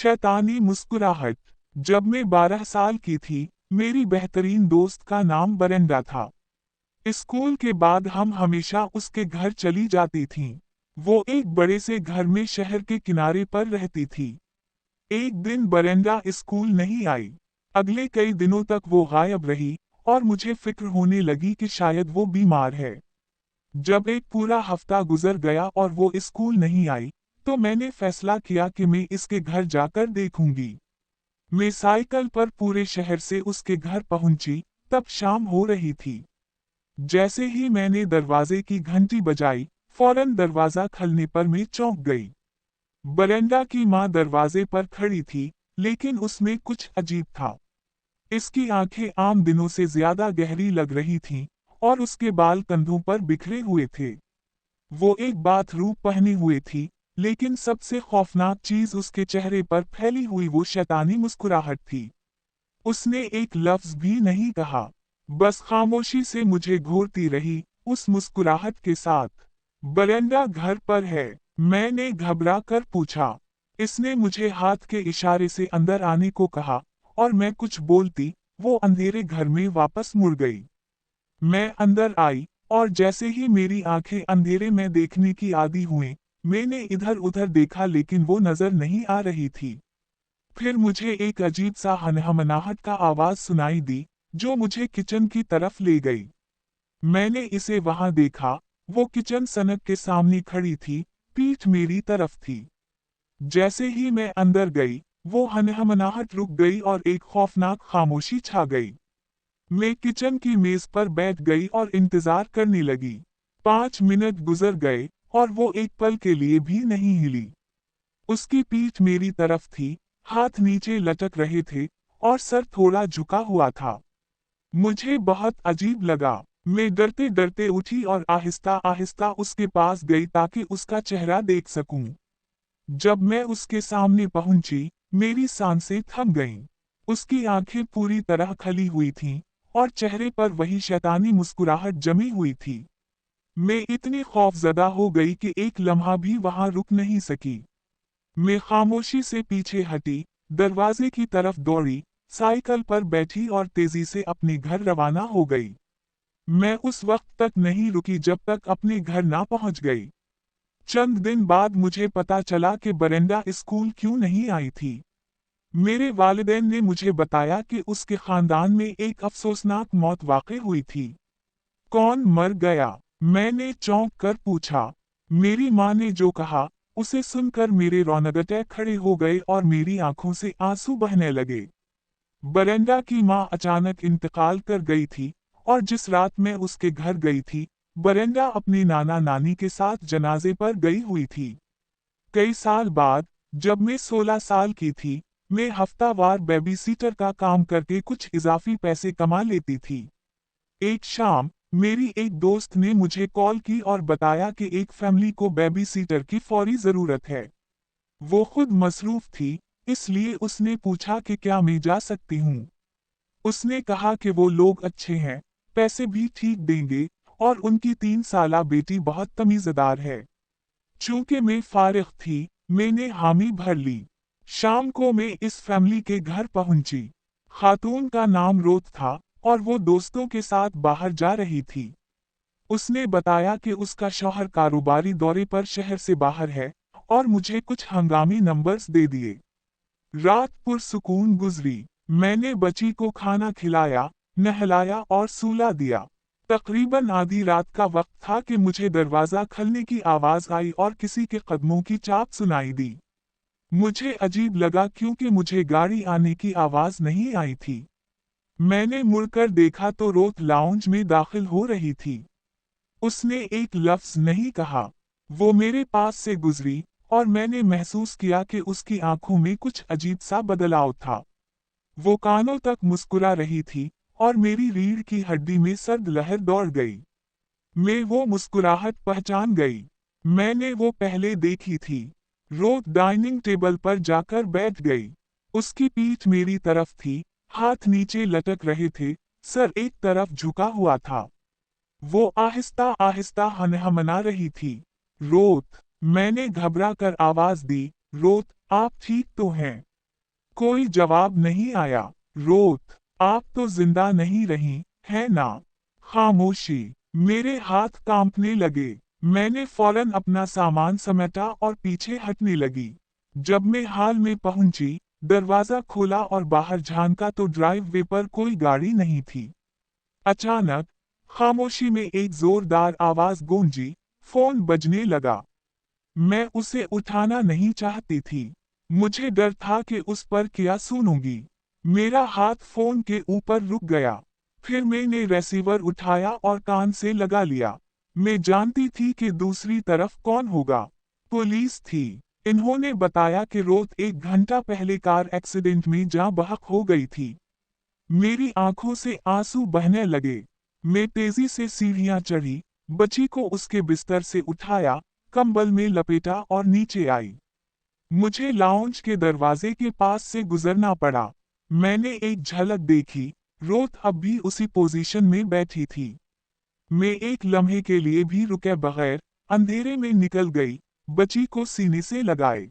शैतानी मुस्कुराहट। जब मैं 12 साल की थी, मेरी बेहतरीन दोस्त का नाम बरेंडा था। स्कूल के बाद हम हमेशा उसके घर चली जाती थीं। वो एक बड़े से घर में शहर के किनारे पर रहती थी। एक दिन बरेंडा स्कूल नहीं आई। अगले कई दिनों तक वो गायब रही और मुझे फिक्र होने लगी कि शायद वो बीमार है। जब एक पूरा हफ्ता गुजर गया और वो स्कूल नहीं आई, तो मैंने फैसला किया कि मैं इसके घर जाकर देखूंगी। मैं साइकिल पर पूरे शहर से उसके घर पहुंची, तब शाम हो रही थी। जैसे ही मैंने दरवाजे की घंटी बजाई, फौरन दरवाजा खुलने पर मैं चौंक गई। बरेंडा की मां दरवाजे पर खड़ी थी, लेकिन उसमें कुछ अजीब था। इसकी आंखें आम दिनों से ज्यादा गहरी लग रही थीं, और उसके बाल कंधों पर बिखरे हुए थे। वो एक बाथरूम पहने हुए थी, लेकिन सबसे खौफनाक चीज उसके चेहरे पर फैली हुई वो शैतानी मुस्कुराहट थी। उसने एक लफ्ज भी नहीं कहा, बस खामोशी से मुझे घूरती रही, उस मुस्कुराहट के साथ। बरेंडा घर पर है? मैंने घबरा कर पूछा। इसने मुझे हाथ के इशारे से अंदर आने को कहा, और मैं कुछ बोलती, वो अंधेरे घर में वापस मुड़ गई। मैं अंदर आई, और जैसे ही मेरी आंखें अंधेरे में देखने की आदी हुईं, मैंने इधर उधर देखा लेकिन वो नजर नहीं आ रही थी। फिर मुझे एक अजीब सा हनहनाहट का आवाज सुनाई दी, जो मुझे किचन की तरफ ले गई। मैंने इसे वहां देखा। वो किचन सनक के सामने खड़ी थी, पीठ मेरी तरफ थी। जैसे ही मैं अंदर गई, वो हनहनाहट रुक गई और एक खौफनाक खामोशी छा गई। मैं किचन की मेज पर बैठ गई और इंतजार करने लगी। 5 मिनट गुजर गए, और वो एक पल के लिए भी नहीं हिली। उसकी पीठ मेरी तरफ थी, हाथ नीचे लटक रहे थे, और सर थोड़ा झुका हुआ था। मुझे बहुत अजीब लगा। मैं डरते डरते उठी और आहिस्ता आहिस्ता उसके पास गई ताकि उसका चेहरा देख सकूं। जब मैं उसके सामने पहुंची, मेरी सांसें थम गईं। उसकी आंखें पूरी तरह खली हुई थीं, और चेहरे पर वही शैतानी मुस्कुराहट जमी हुई थी। मैं इतनी खौफजदा हो गई कि एक लम्हा भी वहां रुक नहीं सकी। मैं खामोशी से पीछे हटी, दरवाजे की तरफ दौड़ी, साइकिल पर बैठी और तेजी से अपने घर रवाना हो गई। मैं उस वक्त तक नहीं रुकी जब तक अपने घर ना पहुंच गई। चंद दिन बाद मुझे पता चला कि बरेंडा स्कूल क्यों नहीं आई थी। मेरे वालिदैन ने मुझे बताया कि उसके खानदान में एक अफसोसनाक मौत वाक़ई हुई थी। कौन मर गया? मैंने चौंक कर पूछा। मेरी माँ ने जो कहा, उसे सुनकर मेरे रोंगटे खड़े हो गए और मेरी आंखों से आंसू बहने लगे। बरेंडा की माँ अचानक इंतकाल कर गई थी, और जिस रात मैं उसके घर गई थी, बरेंडा अपनी नाना नानी के साथ जनाजे पर गई हुई थी। कई साल बाद, जब मैं 16 साल की थी, मैं हफ्तावार बेबी सीटर का काम करके कुछ इजाफी पैसे कमा लेती थी। एक शाम, मेरी एक दोस्त ने मुझे कॉल की और बताया कि एक फैमिली को बेबी सीटर की फौरी जरूरत है। वो खुद मसरूफ थी, इसलिए उसने पूछा कि क्या मैं जा सकती हूँ। उसने कहा कि वो लोग अच्छे हैं, पैसे भी ठीक देंगे, और उनकी 3 साला बेटी बहुत तमीज़दार है। चूंकि मैं फारिग थी, मैंने हामी भर ली। शाम को मैं इस फैमिली के घर पहुंची। खातून का नाम रोत था, और वो दोस्तों के साथ बाहर जा रही थी। उसने बताया कि उसका शौहर कारोबारी दौरे पर शहर से बाहर है, और मुझे कुछ हंगामी नंबर्स दे दिए। रात पुरसुकून गुजरी। मैंने बच्ची को खाना खिलाया, नहलाया और सूला दिया। तकरीबन आधी रात का वक्त था कि मुझे दरवाजा खुलने की आवाज आई और किसी के कदमों की चाप सुनाई दी। मुझे अजीब लगा क्योंकि मुझे गाड़ी आने की आवाज नहीं आई थी। मैंने मुड़कर देखा तो रोथ लाउंज में दाखिल हो रही थी। उसने एक लफ्ज नहीं कहा। वो मेरे पास से गुजरी, और मैंने महसूस किया कि उसकी आंखों में कुछ अजीब सा बदलाव था। वो कानों तक मुस्कुरा रही थी, और मेरी रीढ़ की हड्डी में सर्द लहर दौड़ गई। मैं वो मुस्कुराहट पहचान गई। मैंने वो पहले देखी थी। रोथ डाइनिंग टेबल पर जाकर बैठ गई। उसकी पीठ मेरी तरफ थी, हाथ नीचे लटक रहे थे, सर एक तरफ झुका हुआ था। वो आहिस्ता आहिस्ता हनहना रही थी। रोथ, मैंने घबरा कर आवाज दी, रोथ, आप ठीक तो हैं? कोई जवाब नहीं आया। रोत, आप तो जिंदा नहीं रही, है ना? खामोशी। मेरे हाथ कांपने लगे। मैंने फौरन अपना सामान समेटा और पीछे हटने लगी। जब मैं हाल में पहुंची, दरवाजा खोला और बाहर झांका तो ड्राइववे पर कोई गाड़ी नहीं थी। अचानक खामोशी में एक जोरदार आवाज गूंजी। फोन बजने लगा। मैं उसे उठाना नहीं चाहती थी। मुझे डर था कि उस पर क्या सुनूंगी। मेरा हाथ फोन के ऊपर रुक गया। फिर मैंने रिसीवर उठाया और कान से लगा लिया। मैं जानती थी कि दूसरी तरफ कौन होगा। पुलिस थी। इन्होंने बताया कि रोत 1 घंटा पहले कार एक्सीडेंट में जाँ बहक हो गई थी। मेरी आंखों से आंसू बहने लगे। मैं तेजी से सीढ़ियां चढ़ी, बच्ची को उसके बिस्तर से उठाया, कंबल में लपेटा और नीचे आई। मुझे लाउंज के दरवाजे के पास से गुजरना पड़ा। मैंने एक झलक देखी। रोत अब भी उसी पोजीशन में बैठी थी। मैं एक लम्हे के लिए भी रुके बगैर अंधेरे में निकल गई, बच्ची को सीने से लगाए।